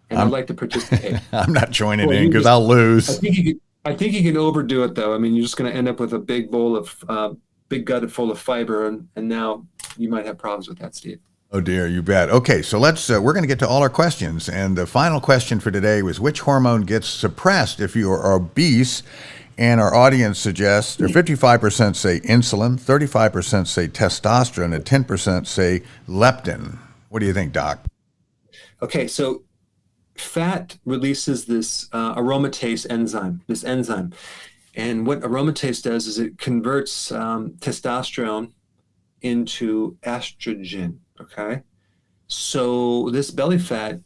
and I'd like to participate. I'm not joining Well, in you because just- I'll lose. I think you can overdo it though. I mean, you're just going to end up with a big bowl of big gut full of fiber, and now you might have problems with that, Steve. Oh dear, you bet. Okay, so we're going to get to all our questions. And the final question for today was, which hormone gets suppressed if you are obese? And our audience suggests, or 55% say insulin, 35% say testosterone, and 10% say leptin. What do you think, Doc? Okay, so fat releases this aromatase enzyme, And what aromatase does is it converts testosterone into estrogen, okay? So this belly fat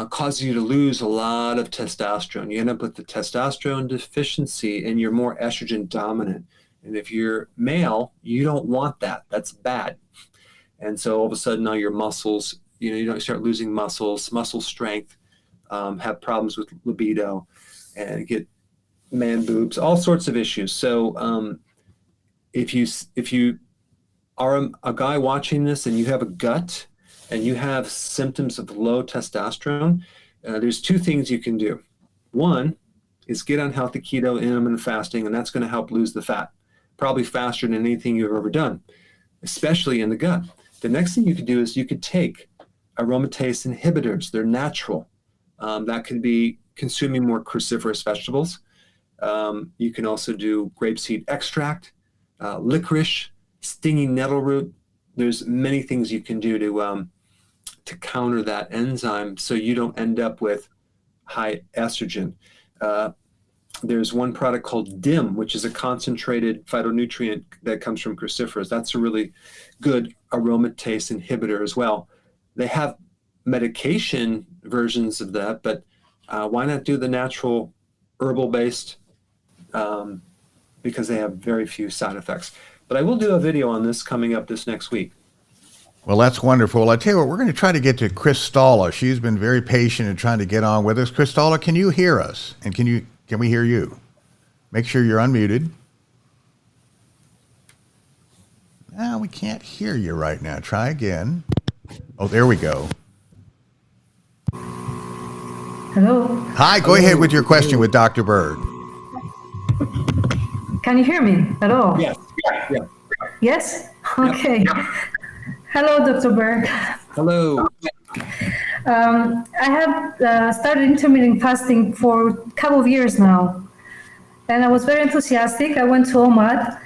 causes you to lose a lot of testosterone. You end up with the testosterone deficiency and you're more estrogen dominant. And if you're male, you don't want that. That's bad. And so all of a sudden now your muscles, you don't start losing muscle strength, have problems with libido, and get man boobs, all sorts of issues. So if you are a guy watching this and you have a gut and you have symptoms of low testosterone, there's two things you can do. One is get on healthy keto, intermittent fasting, and that's going to help lose the fat, probably faster than anything you've ever done, especially in the gut. The next thing you could do is you could take aromatase inhibitors. They're natural. That could be consuming more cruciferous vegetables. You can also do grapeseed extract, licorice, stinging nettle root. There's many things you can do to counter that enzyme so you don't end up with high estrogen. There's one product called DIM, which is a concentrated phytonutrient that comes from cruciferous. That's a really good aromatase inhibitor as well. They have medication versions of that, but why not do the natural herbal-based, because they have very few side effects. But I will do a video on this coming up this next week. Well, that's wonderful. Well, I tell you what, we're going to try to get to Chris Stalla. She's been very patient in trying to get on with us. Chris Stalla, can you hear us? And can we hear you? Make sure you're unmuted. No, we can't hear you right now. Try again. Oh, there we go. Hello, Hi, go ahead with your question with Dr. Berg. can you hear me at all? Yes. Yeah. Yes? Okay. Hello, Dr. Berg. Hello. I have started intermittent fasting for a couple of years now. And I was very enthusiastic. I went to OMAD,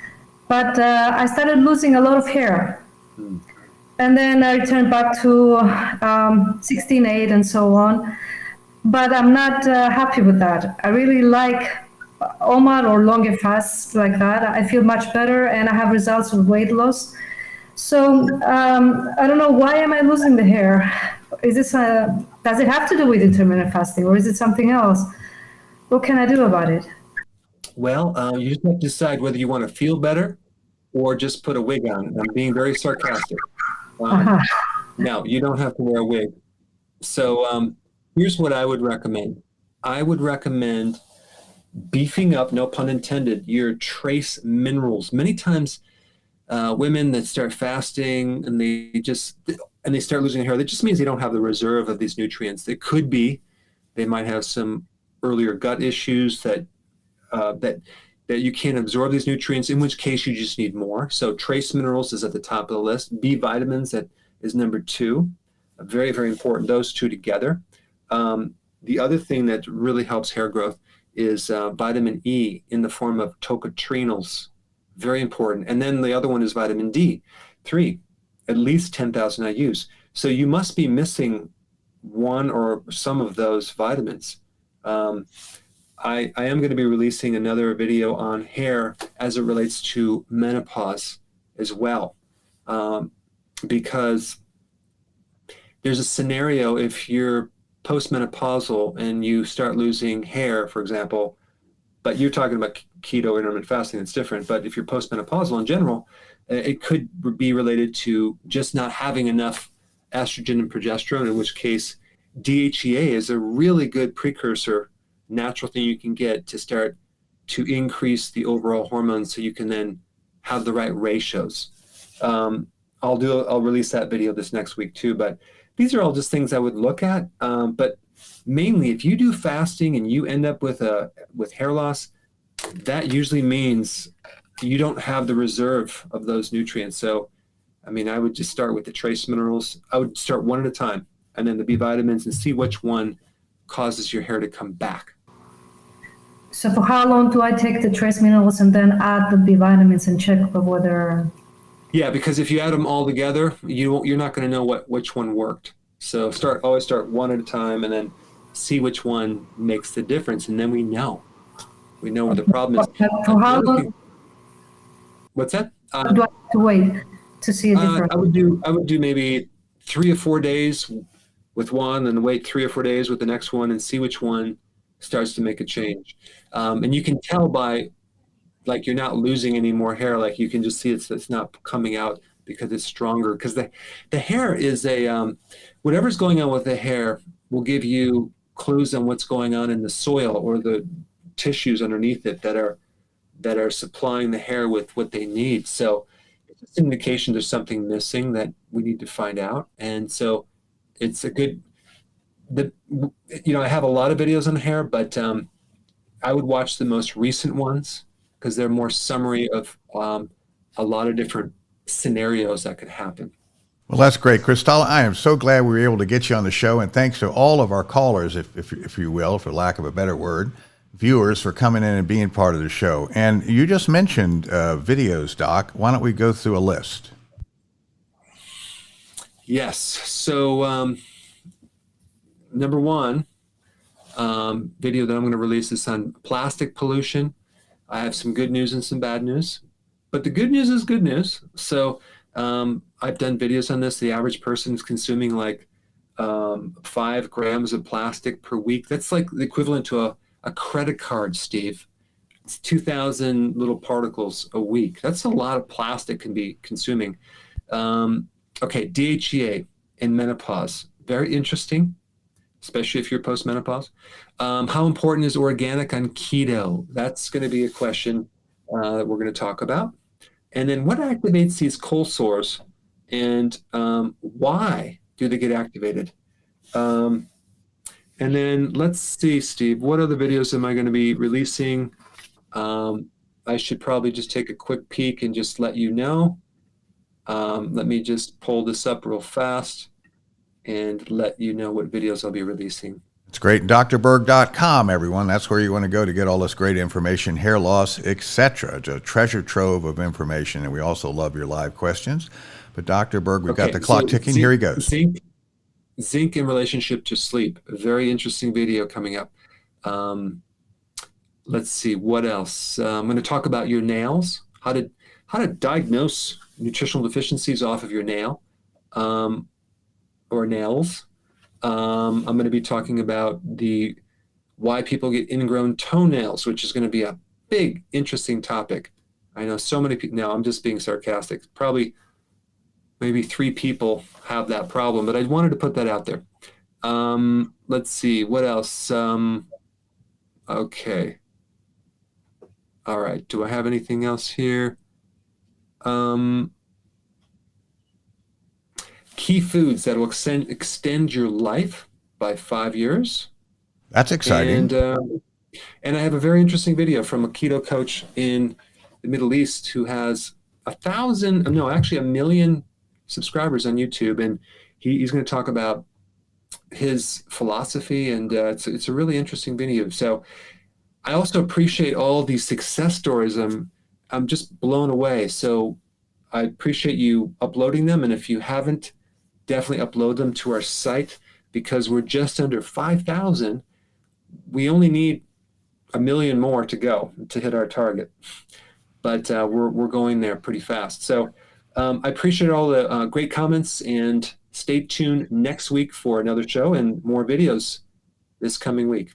but I started losing a lot of hair. And then I returned back to 16.8 and so on. But I'm not happy with that. I really like OMAD or longer fasts like that. I feel much better and I have results with weight loss. So I don't know, why am I losing the hair? Is this does it have to do with intermittent fasting or is it something else? What can I do about it? Well, you just have to decide whether you want to feel better or just put a wig on. I'm being very sarcastic. No, you don't have to wear a wig. So here's what I would recommend. I would recommend beefing up, no pun intended, your trace minerals. Many times women that start fasting and they start losing hair, that just means they don't have the reserve of these nutrients. It could be they might have some earlier gut issues that you can't absorb these nutrients, in which case you just need more. So trace minerals is at the top of the list. B vitamins, that is number 2. Very, very important, those two together. The other thing that really helps hair growth is vitamin E in the form of tocotrienols. very important. And then the other one is vitamin D3, at least 10,000 IUs. So you must be missing one or some of those vitamins. I am going to be releasing another video on hair as it relates to menopause as well, because there's a scenario if you're postmenopausal and you start losing hair, for example, but you're talking about keto intermittent fasting, it's different. But if you're postmenopausal in general, it could be related to just not having enough estrogen and progesterone, in which case DHEA is a really good precursor, natural thing you can get to start to increase the overall hormones so you can then have the right ratios. I'll release that video this next week too, but these are all just things I would look at. But mainly if you do fasting and you end up with hair loss, that usually means you don't have the reserve of those nutrients. So, I mean, I would just start with the trace minerals. I would start one at a time, and then the B vitamins, and see which one causes your hair to come back. So for how long do I take the trace minerals and then add the B vitamins and check whether? Yeah, because if you add them all together, you're not going to know which one worked. So always start one at a time, and then see which one makes the difference, and then we know what the problem is. For how long? What's that? Do I have to wait to see a difference? I would do maybe 3 or 4 days with one, and wait 3 or 4 days with the next one, and see which one starts to make a change. And you can tell by, like, you're not losing any more hair. Like, you can just see it's not coming out because it's stronger. Because the hair is whatever's going on with the hair will give you clues on what's going on in the soil or the tissues underneath it that are supplying the hair with what they need. So it's an indication there's something missing that we need to find out. And so it's a good, I have a lot of videos on hair, but I would watch the most recent ones because they're more summary of a lot of different scenarios that could happen. Well, that's great. Cristala, I am so glad we were able to get you on the show, and thanks to all of our callers, if you will, for lack of a better word, viewers, for coming in and being part of the show. And you just mentioned videos, Doc. Why don't we go through a list? Yes. So number one video that I'm going to release is on plastic pollution. I have some good news and some bad news, but the good news is good news. So I've done videos on this. The average person is consuming like 5 grams of plastic per week. That's like the equivalent to a credit card, Steve. It's 2,000 little particles a week. That's a lot of plastic can be consuming. Okay, DHEA in menopause. Very interesting, especially if you're postmenopause. How important is organic on keto? That's going to be a question that we're going to talk about. And then what activates these cold sores, and why do they get activated? And then let's see, Steve, what other videos am I going to be releasing? I should probably just take a quick peek and just let you know. Let me just pull this up real fast and let you know what videos I'll be releasing. It's great. drberg.com, everyone. That's where you want to go to get all this great information, hair loss, etc. It's a treasure trove of information, and we also love your live questions. But Dr. Berg, we've got the clock ticking. Here he goes. Zinc in relationship to sleep. A very interesting video coming up. Let's see, what else? I'm going to talk about your nails, how to diagnose nutritional deficiencies off of your nail or nails. I'm going to be talking about why people get ingrown toenails, which is going to be a big, interesting topic. I know so many people, now I'm just being sarcastic, probably maybe 3 people have that problem, but I wanted to put that out there. Let's see, what else? Okay. All right, do I have anything else here? Key foods that will extend your life by 5 years. That's exciting. And I have a very interesting video from a keto coach in the Middle East who has 1 million subscribers on YouTube, and he's going to talk about his philosophy, and it's a really interesting video. So I also appreciate all these success stories I'm I'm just blown away. So I appreciate you uploading them. And if you haven't, definitely upload them to our site, because we're just under 5,000. We only need 1 million more to go to hit our target. But we're going there pretty fast. So I appreciate all the great comments, and stay tuned next week for another show and more videos this coming week.